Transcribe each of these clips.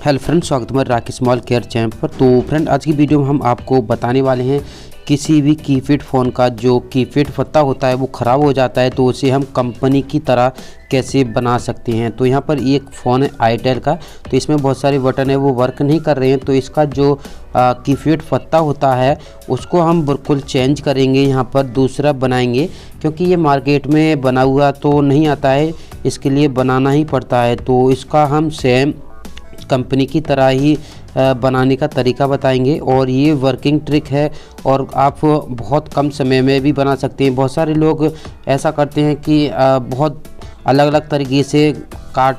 Hello friend, स्वागत है Rakesh small care channel पर। तो फ्रेंड, आज की वीडियो में हम आपको बताने वाले हैं किसी भी कीपैड फ़ोन का जो कीपैड पत्ता होता है वो ख़राब हो जाता है तो उसे हम कंपनी की तरह कैसे बना सकते हैं। तो यहाँ पर एक फ़ोन है आईटेल का, तो इसमें बहुत सारे बटन है वो वर्क नहीं कर रहे हैं। तो इसका जो कीपैड पत्ता होता है उसको हम बिल्कुल चेंज करेंगे, यहाँ पर दूसरा बनाएंगे, क्योंकि ये मार्केट में बना हुआ तो नहीं आता है, इसके लिए बनाना ही पड़ता है। तो इसका हम सेम कंपनी की तरह ही बनाने का तरीका बताएंगे और ये वर्किंग ट्रिक है और आप बहुत कम समय में भी बना सकते हैं। बहुत सारे लोग ऐसा करते हैं कि बहुत अलग अलग तरीके से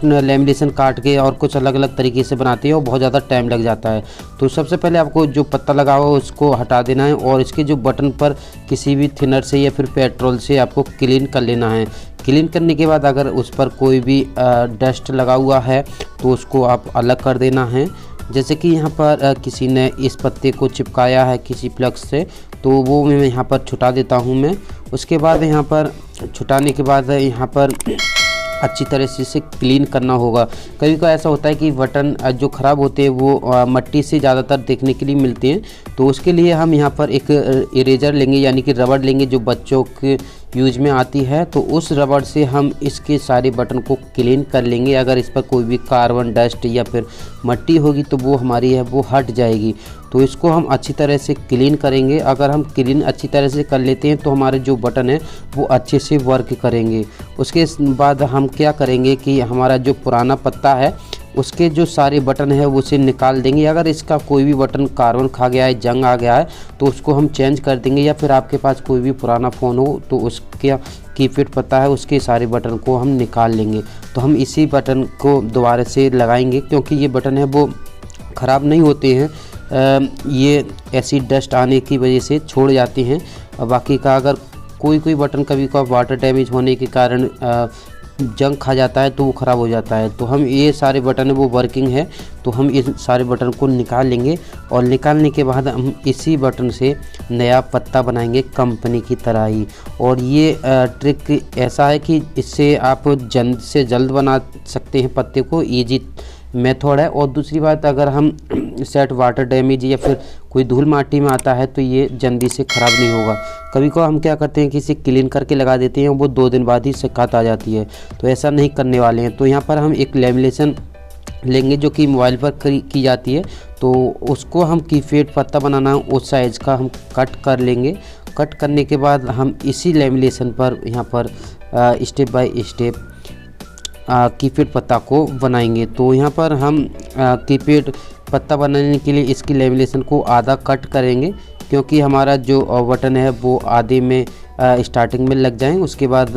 लेमिनेशन काट के और कुछ अलग अलग तरीके से बनाते हैं और बहुत ज़्यादा टाइम लग जाता है। तो सबसे पहले आपको जो पत्ता लगा हुआ है उसको हटा देना है और इसके जो बटन पर किसी भी थिनर से या फिर पेट्रोल से आपको क्लीन कर लेना है। क्लीन करने के बाद अगर उस पर कोई भी डस्ट लगा हुआ है तो उसको आप अलग कर देना है। जैसे कि यहाँ पर किसी ने इस पत्ते को चिपकाया है किसी प्लग से, तो वो मैं यहाँ पर छुटा देता हूँ मैं। उसके बाद यहाँ पर छुटाने के बाद यहाँ पर अच्छी तरह से इसे क्लीन करना होगा। कभी कभी ऐसा होता है कि बटन जो ख़राब होते हैं वो मट्टी से ज़्यादातर देखने के लिए मिलते हैं, तो उसके लिए हम यहाँ पर एक इरेजर लेंगे, यानी कि रबड़ लेंगे जो बच्चों के यूज में आती है। तो उस रबड़ से हम इसके सारे बटन को क्लीन कर लेंगे। अगर इस पर कोई भी कार्बन डस्ट या फिर मट्टी होगी तो वो हमारी है वो हट जाएगी। तो इसको हम अच्छी तरह से क्लीन करेंगे। अगर हम क्लीन अच्छी तरह से कर लेते हैं तो हमारे जो बटन है वो अच्छे से वर्क करेंगे। उसके बाद हम क्या करेंगे कि हमारा जो पुराना पत्ता है उसके जो सारे बटन है वो उसे निकाल देंगे। अगर इसका कोई भी बटन कार्बन खा गया है, जंग आ गया है, तो उसको हम चेंज कर देंगे। या फिर आपके पास कोई भी पुराना फ़ोन हो तो उसके कीपैड पत्ता है उसके सारे बटन को हम निकाल लेंगे। तो हम इसी बटन को दोबारा से लगाएंगे, क्योंकि ये बटन है वो ख़राब नहीं होते हैं, ये ऐसी डस्ट आने की वजह से छोड़ जाते हैं। बाकी का अगर कोई बटन कभी का वाटर डैमेज होने के कारण जंग खा जाता है तो वो ख़राब हो जाता है। तो हम ये सारे बटन है वो वर्किंग है, तो हम इस सारे बटन को निकाल लेंगे और निकालने के बाद हम इसी बटन से नया पत्ता बनाएंगे कंपनी की तरह ही। और ये ट्रिक ऐसा है कि इससे आप जल्द से जल्द बना सकते हैं पत्ते को, ईजी मेथड है। और दूसरी बात, अगर हम सेट वाटर डैमेज या फिर कोई धूल माटी में आता है तो ये जल्दी से ख़राब नहीं होगा। कभी को हम क्या करते हैं कि इसे क्लीन करके लगा देते हैं, वो 2 दिन बाद ही शिकायत आ जाती है, तो ऐसा नहीं करने वाले हैं। तो यहाँ पर हम एक लेमिनेशन लेंगे जो कि मोबाइल पर की जाती है, तो उसको हम कीपैड पत्ता बनाना उस साइज़ का हम कट कर लेंगे। कट करने के बाद हम इसी लेमिनेशन पर यहाँ पर स्टेप बाय स्टेप कीपैड पत्ता को बनाएंगे। तो यहाँ पर हम कीपैड पत्ता बनाने के लिए इसकी लेमिनेशन को आधा कट करेंगे, क्योंकि हमारा जो बटन है वो आधे में स्टार्टिंग में लग जाएं। उसके बाद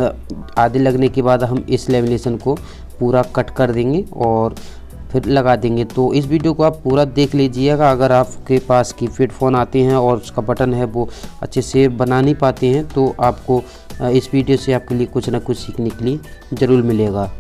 आधे लगने के बाद हम इस लेमिनेशन को पूरा कट कर देंगे और फिर लगा देंगे। तो इस वीडियो को आप पूरा देख लीजिएगा। अगर आपके पास कीपैड फ़ोन आते हैं और उसका बटन है वो अच्छे से बना नहीं पाते हैं तो आपको इस वीडियो से आपके लिए कुछ ना कुछ सीखने के लिए ज़रूर मिलेगा।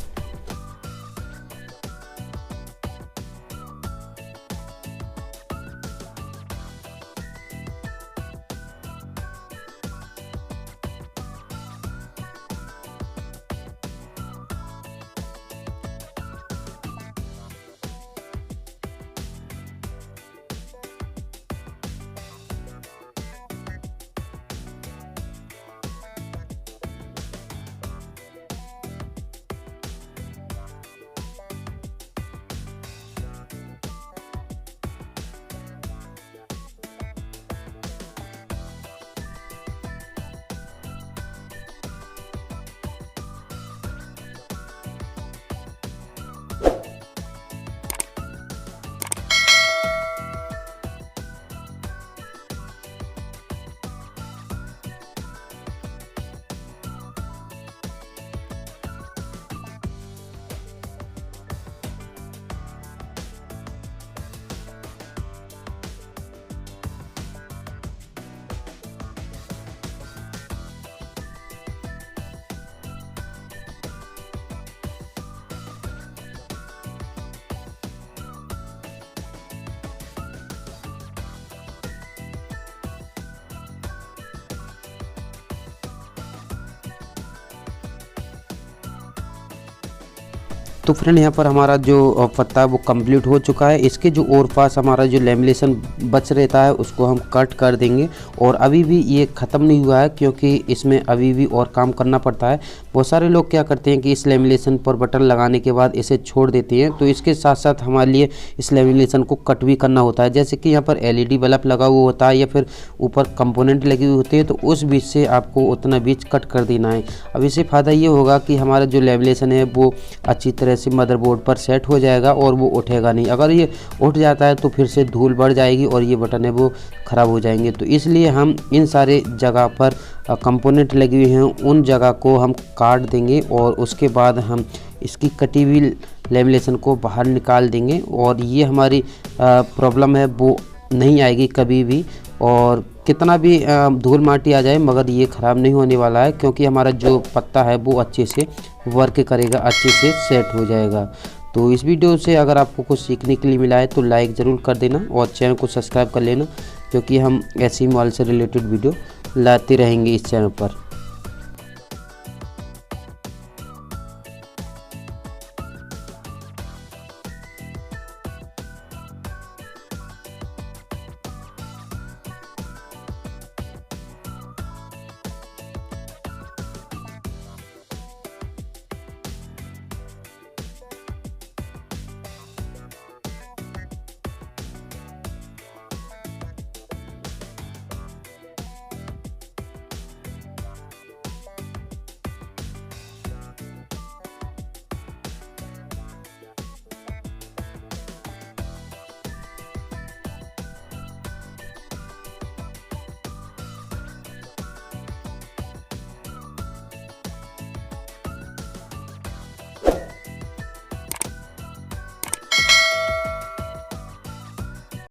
तो फ्रेंड यहाँ पर हमारा जो पत्ता है वो कंप्लीट हो चुका है। इसके जो और पास हमारा जो लेमिनेशन बच रहता है उसको हम कट कर देंगे। और अभी भी ये ख़त्म नहीं हुआ है क्योंकि इसमें अभी भी और काम करना पड़ता है। बहुत सारे लोग क्या करते हैं कि इस लेमिनेशन पर बटन लगाने के बाद इसे छोड़ देते हैं, तो इसके साथ साथ हमारे लिए इस लेमिनेशन को कट भी करना होता है। जैसे कि यहाँ पर LED बल्ब लगा हुआ होता है या फिर ऊपर कंपोनेंट लगे हुए होते हैं, तो उस बीच से आपको उतना बीच कट कर देना है। अब इससे फ़ायदा ये होगा कि हमारा जो लेमिनेशन है वो अच्छी तरह से मदरबोर्ड पर सेट हो जाएगा और वो उठेगा नहीं। अगर ये उठ जाता है तो फिर से धूल बढ़ जाएगी और ये बटन है वो ख़राब हो जाएंगे। तो इसलिए हम इन सारे जगह पर कंपोनेंट लगे हुए हैं उन जगह को हम काट देंगे और उसके बाद हम इसकी कटी हुई लेमिनेशन को बाहर निकाल देंगे और ये हमारी प्रॉब्लम है वो नहीं आएगी कभी भी। और कितना भी धूल माटी आ जाए मगर ये ख़राब नहीं होने वाला है क्योंकि हमारा जो पत्ता है वो अच्छे से वर्क करेगा, अच्छे से सेट हो जाएगा। तो इस वीडियो से अगर आपको कुछ सीखने के लिए मिला है तो लाइक ज़रूर कर देना और चैनल को सब्सक्राइब कर लेना क्योंकि हम ऐसी मोबाइल से रिलेटेड वीडियो लाते रहेंगे इस चैनल पर।